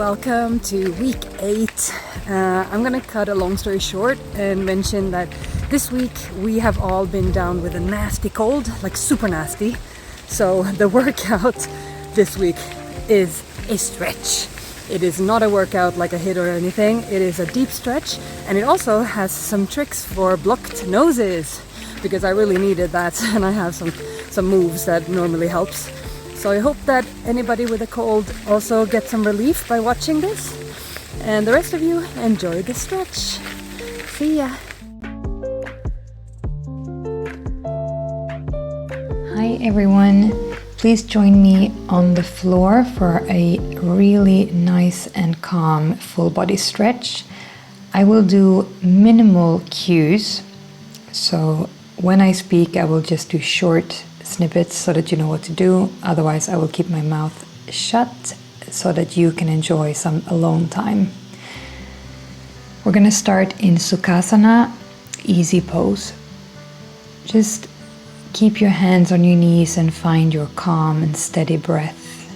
welcome to week 8. I'm gonna cut a long story short and mention that this week we have all been down with a nasty cold, like super nasty. So the workout this week is a stretch. It is not a workout like a HIIT or anything. It is a deep stretch, and it also has some tricks for blocked noses because I really needed that, and I have some moves that normally helps. So I hope that anybody with a cold also gets some relief by watching this, and the rest of you enjoy the stretch. See ya! Hi everyone, please join me on the floor for a really nice and calm full body stretch. I will do minimal cues, so when I speak I will just do short snippets so that you know what to do. Otherwise I will keep my mouth shut so that you can enjoy some alone time. We're gonna start in Sukhasana, easy pose. Just keep your hands on your knees and find your calm and steady breath.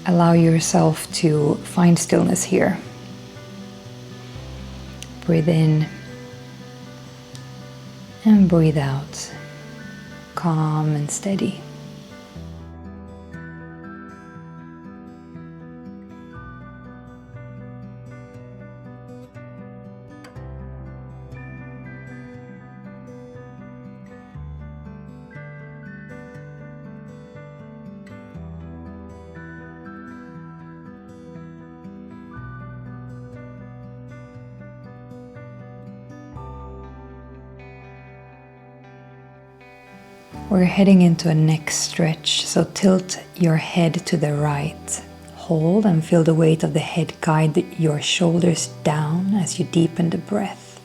Allow yourself to find stillness here. Breathe in and breathe out. Calm and steady. We're heading into a neck stretch, so tilt your head to the right. Hold and feel the weight of the head guide your shoulders down as you deepen the breath.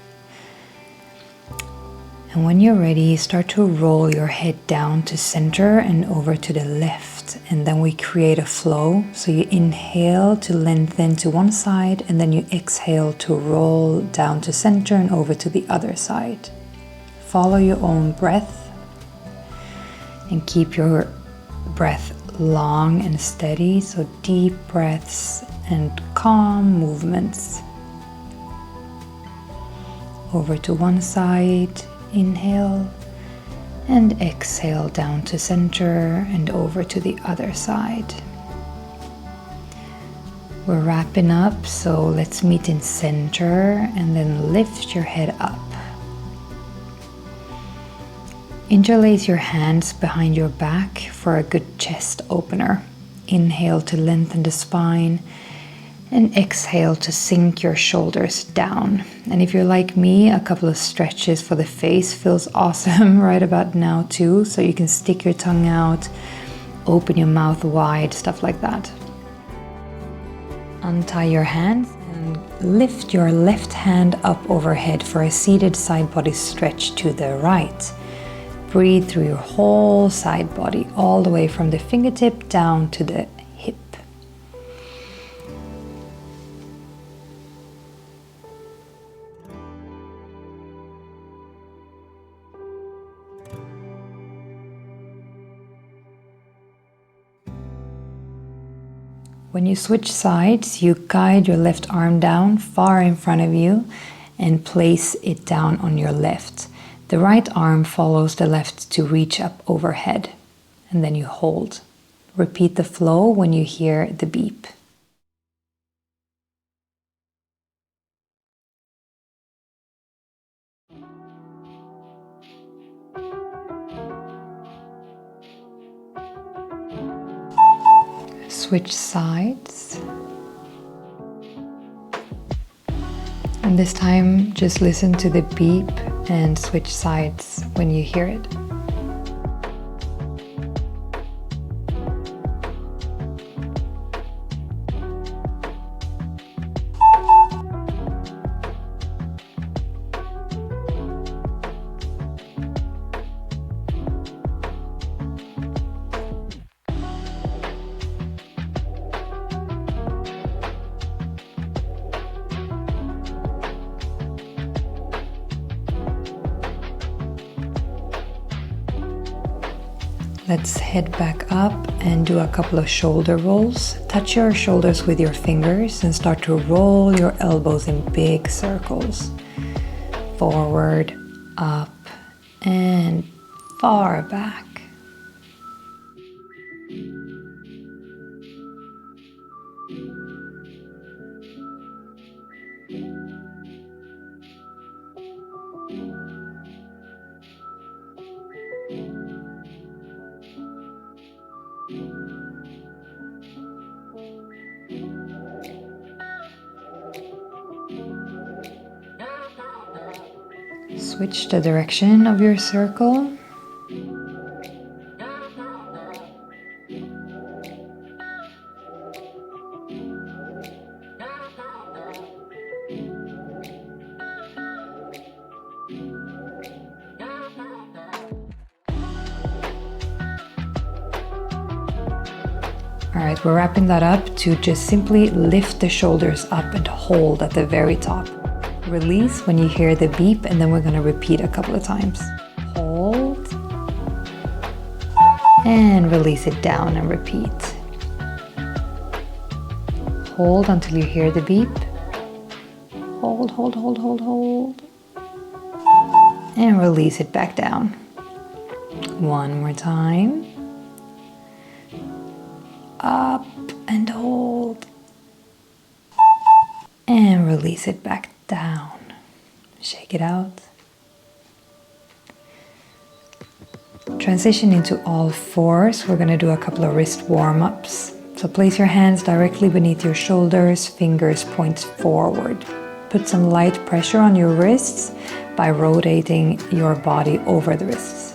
And when you're ready, start to roll your head down to center and over to the left. And then we create a flow. So you inhale to lengthen to one side, and then you exhale to roll down to center and over to the other side. Follow your own breath. And keep your breath long and steady, so deep breaths and calm movements. Over to one side, inhale, and exhale down to center and over to the other side. We're wrapping up, so let's meet in center and then lift your head up. Interlace your hands behind your back for a good chest opener. Inhale to lengthen the spine and exhale to sink your shoulders down. And if you're like me, a couple of stretches for the face feels awesome right about now too. So you can stick your tongue out, open your mouth wide, stuff like that. Untie your hands and lift your left hand up overhead for a seated side body stretch to the right. Breathe through your whole side body, all the way from the fingertip down to the hip. When you switch sides, you guide your left arm down far in front of you and place it down on your left. The right arm follows the left to reach up overhead, and then you hold. Repeat the flow when you hear the beep. Switch sides. And this time, just listen to the beep and switch sides when you hear it. Let's head back up and do a couple of shoulder rolls. Touch your shoulders with your fingers and start to roll your elbows in big circles. Forward, up, and far back. Switch the direction of your circle. All right, we're wrapping that up to just simply lift the shoulders up and hold at the very top. Release when you hear the beep, and then we're going to repeat a couple of times. Hold. And release it down and repeat. Hold until you hear the beep. Hold, hold, hold, hold, hold. And release it back down. One more time. Up and hold. And release it back down. Shake it out. Transition into all fours. We're going to do a couple of wrist warm-ups. So place your hands directly beneath your shoulders, fingers point forward. Put some light pressure on your wrists by rotating your body over the wrists.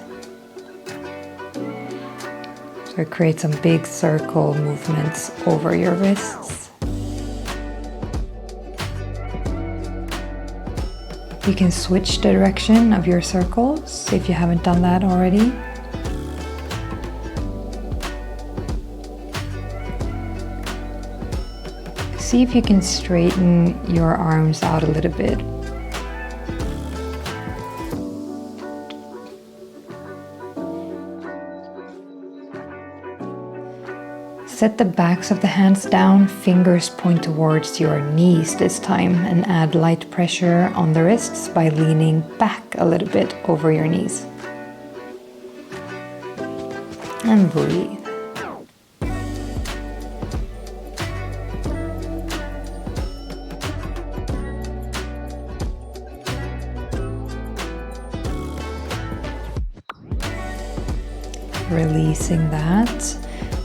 So create some big circle movements over your wrists. You can switch the direction of your circles if you haven't done that already. See if you can straighten your arms out a little bit. Set the backs of the hands down, fingers point towards your knees this time, and add light pressure on the wrists by leaning back a little bit over your knees. And breathe. Releasing that.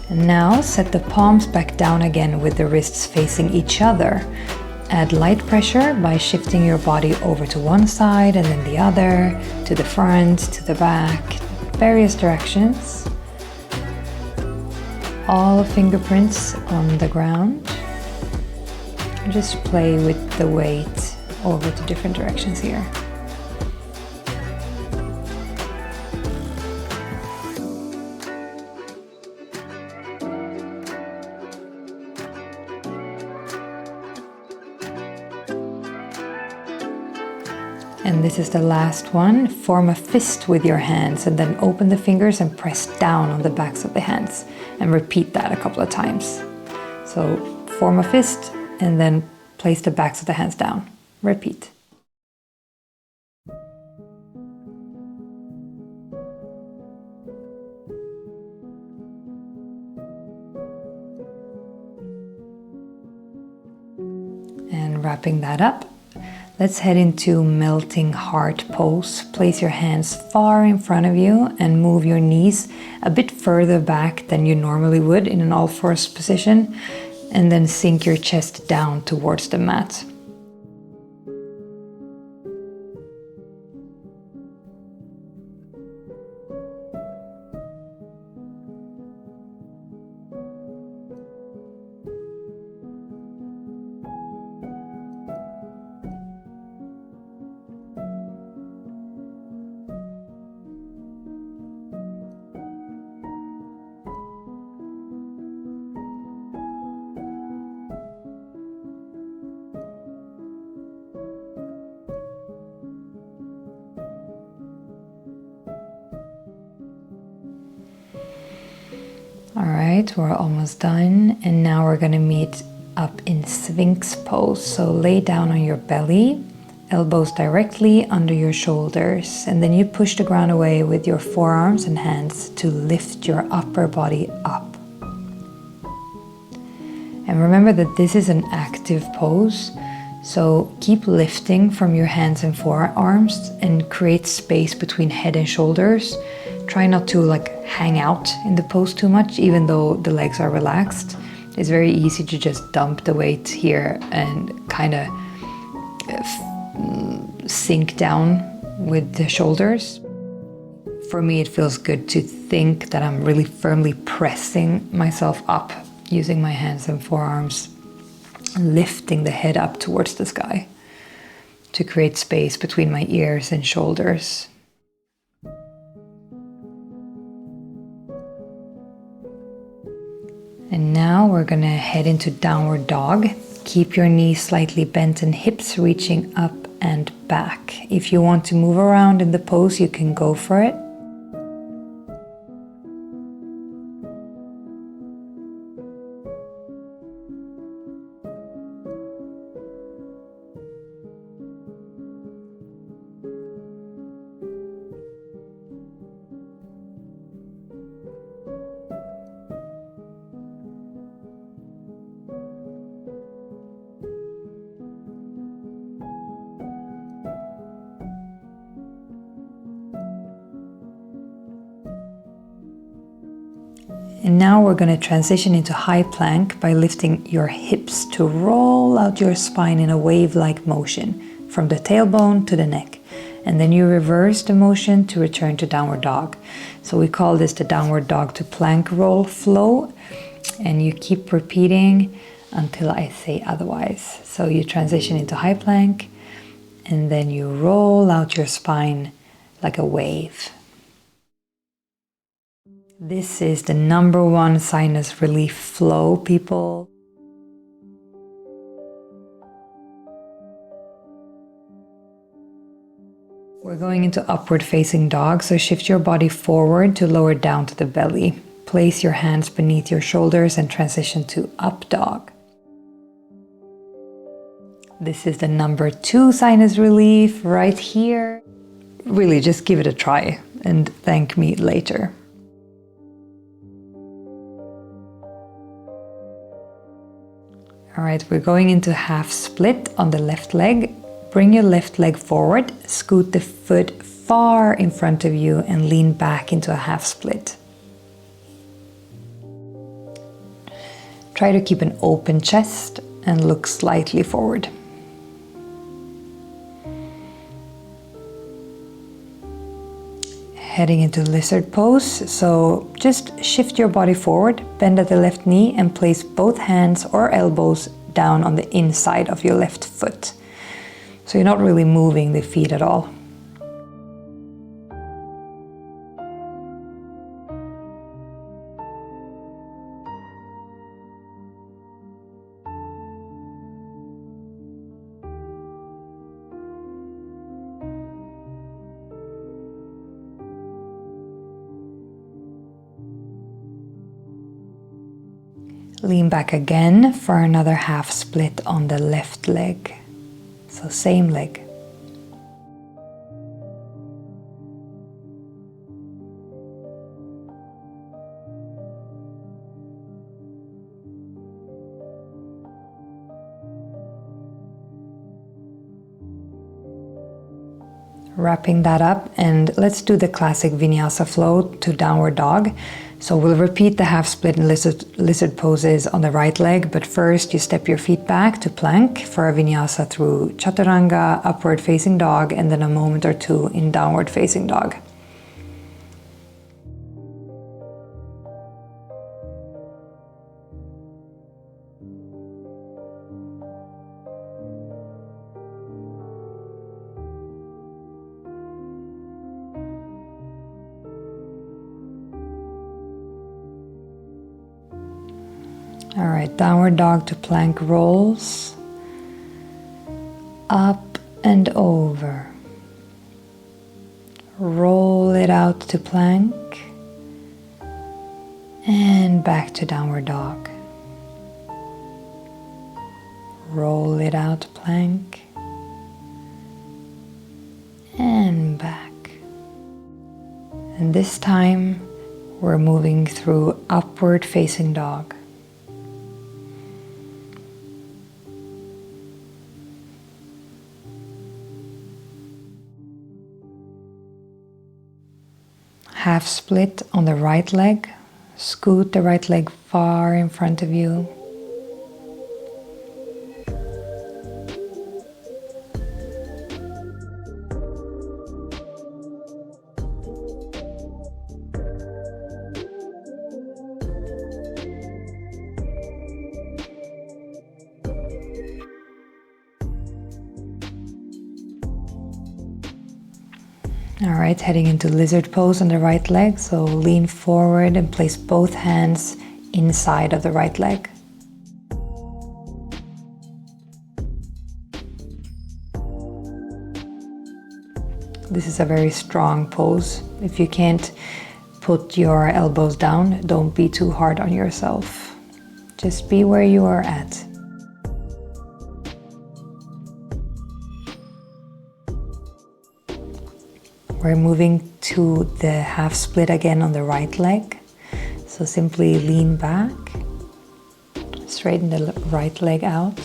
And now set the palms back down again with the wrists facing each other. Add light pressure by shifting your body over to one side and then the other, to the front, to the back, various directions. All fingerprints on the ground. And just play with the weight over to different directions here. And this is the last one. Form a fist with your hands and then open the fingers and press down on the backs of the hands. And repeat that a couple of times. So form a fist and then place the backs of the hands down. Repeat. And wrapping that up. Let's head into melting heart pose. Place your hands far in front of you and move your knees a bit further back than you normally would in an all fours position, and then sink your chest down towards the mat. All right, we're almost done. And now we're gonna meet up in Sphinx pose. So lay down on your belly, elbows directly under your shoulders, and then you push the ground away with your forearms and hands to lift your upper body up. And remember that this is an active pose, so keep lifting from your hands and forearms and create space between head and shoulders. Try not to hang out in the pose too much, even though the legs are relaxed. It's very easy to just dump the weight here and kind of sink down with the shoulders. For me, it feels good to think that I'm really firmly pressing myself up using my hands and forearms, lifting the head up towards the sky to create space between my ears and shoulders. And now we're gonna head into downward dog. Keep your knees slightly bent and hips reaching up and back. If you want to move around in the pose, you can go for it. And now we're going to transition into high plank by lifting your hips to roll out your spine in a wave-like motion from the tailbone to the neck. And then you reverse the motion to return to downward dog. So we call this the downward dog to plank roll flow. And you keep repeating until I say otherwise. So you transition into high plank and then you roll out your spine like a wave. This is the #1 sinus relief flow, people. We're going into upward facing dog, so shift your body forward to lower down to the belly. Place your hands beneath your shoulders and transition to up dog. This is the #2 sinus relief right here. Really, just give it a try and thank me later. All right, we're going into half split on the left leg. Bring your left leg forward, scoot the foot far in front of you and lean back into a half split. Try to keep an open chest and look slightly forward. Heading into lizard pose, so just shift your body forward, bend at the left knee and place both hands or elbows down on the inside of your left foot. So you're not really moving the feet at all. Lean back again for another half split on the left leg. So same leg. Wrapping that up, and let's do the classic vinyasa flow to downward dog. So we'll repeat the half split and lizard poses on the right leg, but first you step your feet back to plank for a vinyasa through chaturanga, upward facing dog, and then a moment or two in downward facing dog. All right, downward dog to plank rolls, up and over. Roll it out to plank and and back to downward dog. Roll it out, plank, and back. And this time we're moving through upward facing dog. Half split on the right leg. Scoot the right leg far in front of you. Alright, heading into lizard pose on the right leg, so lean forward and place both hands inside of the right leg. This is a very strong pose. If you can't put your elbows down, don't be too hard on yourself. Just be where you are at. We're moving to the half split again on the right leg. So simply lean back, straighten the right leg out.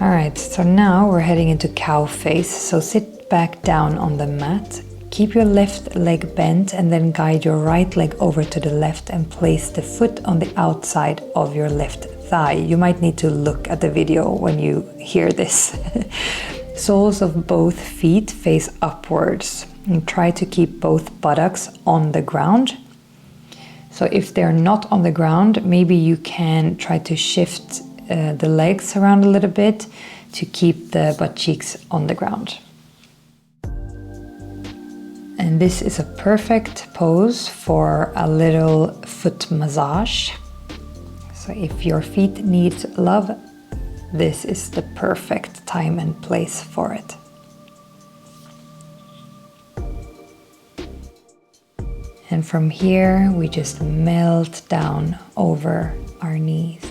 Alright, so now we're heading into cow face. So sit back down on the mat. Keep your left leg bent and then guide your right leg over to the left and place the foot on the outside of your left thigh. You might need to look at the video when you hear this. Soles of both feet face upwards and try to keep both buttocks on the ground. So if they're not on the ground, maybe you can try to shift the legs around a little bit to keep the butt cheeks on the ground. And this is a perfect pose for a little foot massage. So if your feet need love, this is the perfect time and place for it. And from here, we just melt down over our knees.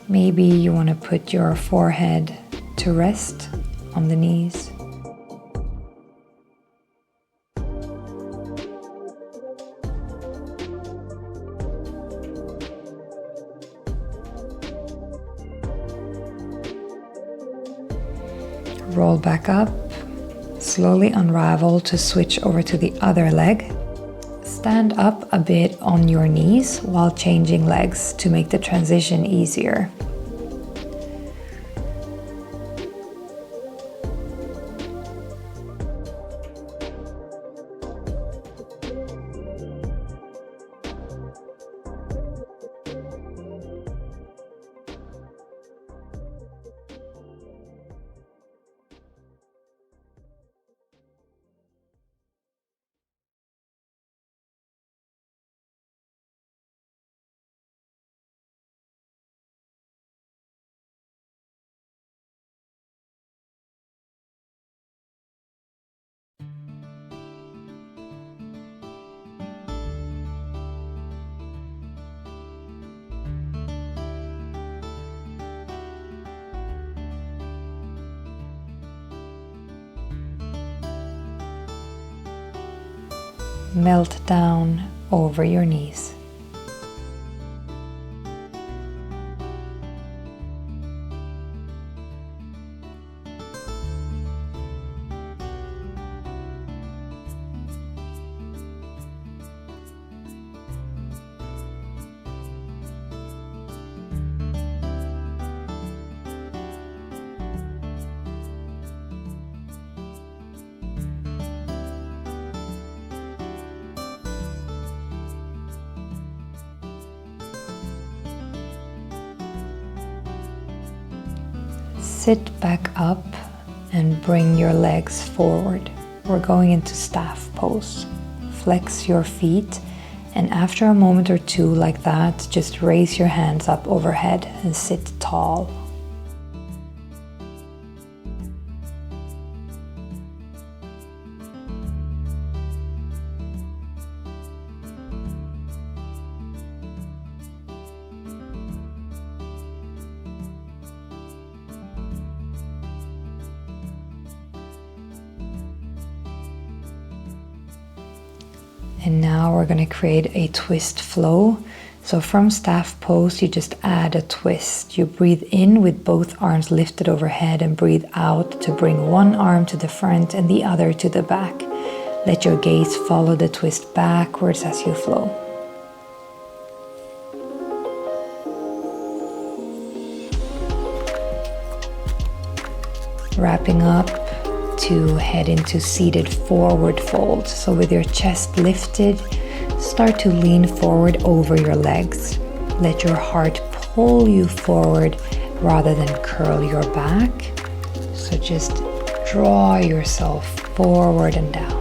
Maybe you want to put your forehead to rest on the knees. Roll back up, slowly unravel to switch over to the other leg. Stand up a bit on your knees while changing legs to make the transition easier. Melt down over your knees. Sit back up and bring your legs forward. we're going into staff pose. Flex your feet, and after a moment or two like that, just raise your hands up overhead and sit tall. And now we're going to create a twist flow. So from staff pose, you just add a twist. You breathe in with both arms lifted overhead and breathe out to bring one arm to the front and the other to the back. Let your gaze follow the twist backwards as you flow. Wrapping up to head into seated forward fold. So with your chest lifted, start to lean forward over your legs. Let your heart pull you forward rather than curl your back. So just draw yourself forward and down.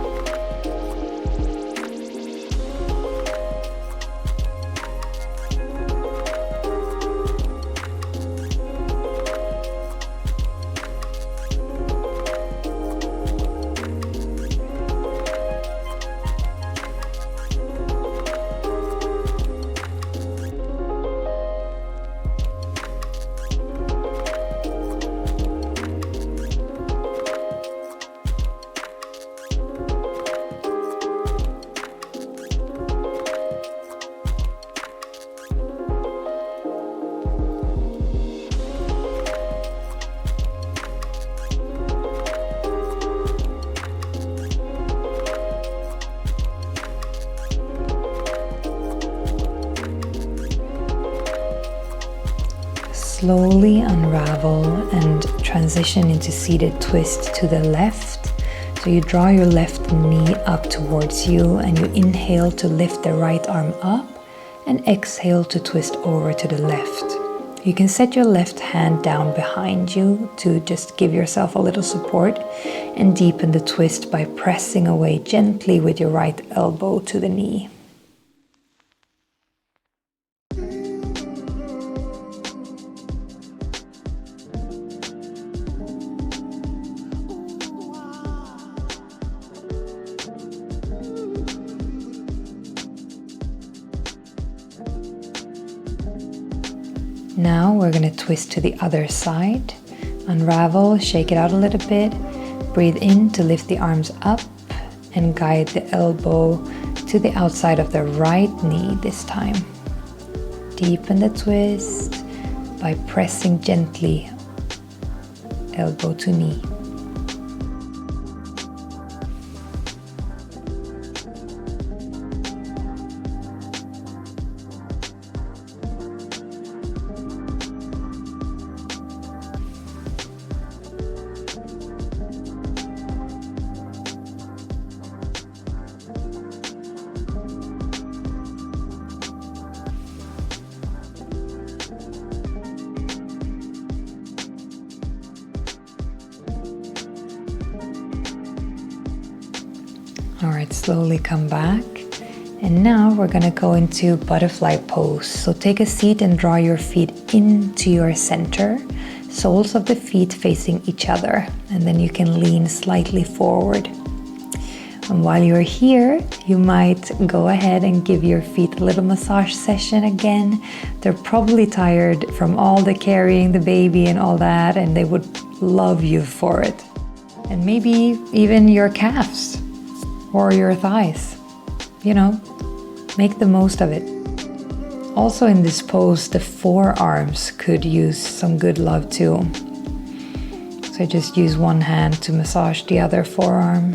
Slowly unravel and transition into seated twist to the left. So you draw your left knee up towards you and you inhale to lift the right arm up and exhale to twist over to the left. You can set your left hand down behind you to just give yourself a little support and deepen the twist by pressing away gently with your right elbow to the knee. Now we're going to twist to the other side. Unravel, shake it out a little bit. Breathe in to lift the arms up and guide the elbow to the outside of the right knee this time. Deepen the twist by pressing gently elbow to knee. Alright, slowly come back. And now we're going to go into butterfly pose. So take a seat and draw your feet into your center, soles of the feet facing each other. And then you can lean slightly forward. And while you're here, you might go ahead and give your feet a little massage session again. They're probably tired from all the carrying the baby and all that, and they would love you for it. And maybe even your calves or your thighs. You know, make the most of it. Also in this pose, the forearms could use some good love too. So just use one hand to massage the other forearm.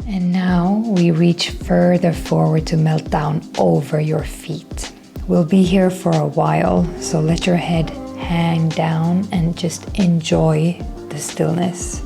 And now we reach further forward to melt down over your feet. We'll be here for a while, so let your head hang down and just enjoy the stillness.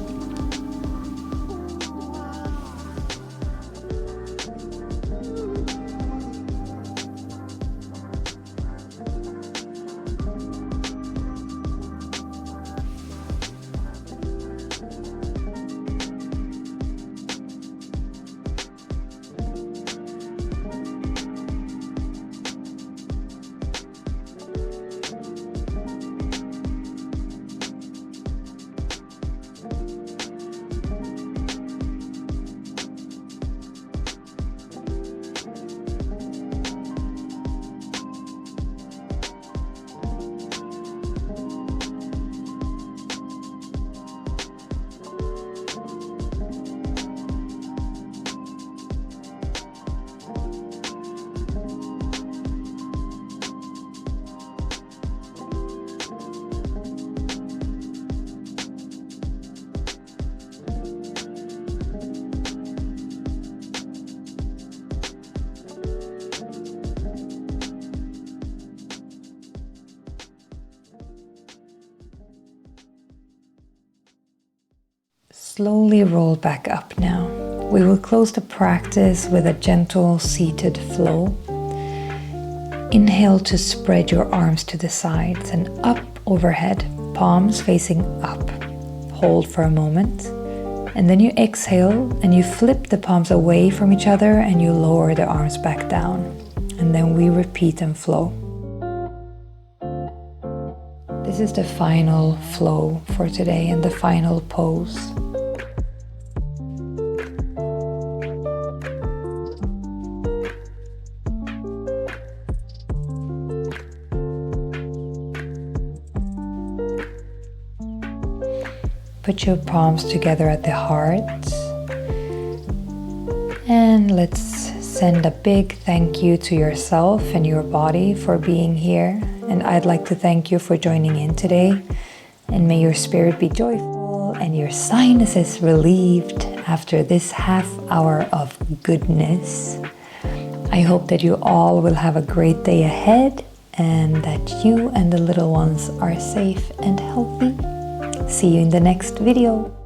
Slowly roll back up now. We will close the practice with a gentle seated flow. Inhale to spread your arms to the sides and up overhead, palms facing up. Hold for a moment. And then you exhale and you flip the palms away from each other and you lower the arms back down. And then we repeat and flow. This is the final flow for today and the final pose. Put your palms together at the heart. And let's send a big thank you to yourself and your body for being here. And I'd like to thank you for joining in today. And may your spirit be joyful and your sinuses relieved after this half hour of goodness. I hope that you all will have a great day ahead and that you and the little ones are safe and healthy. See you in the next video.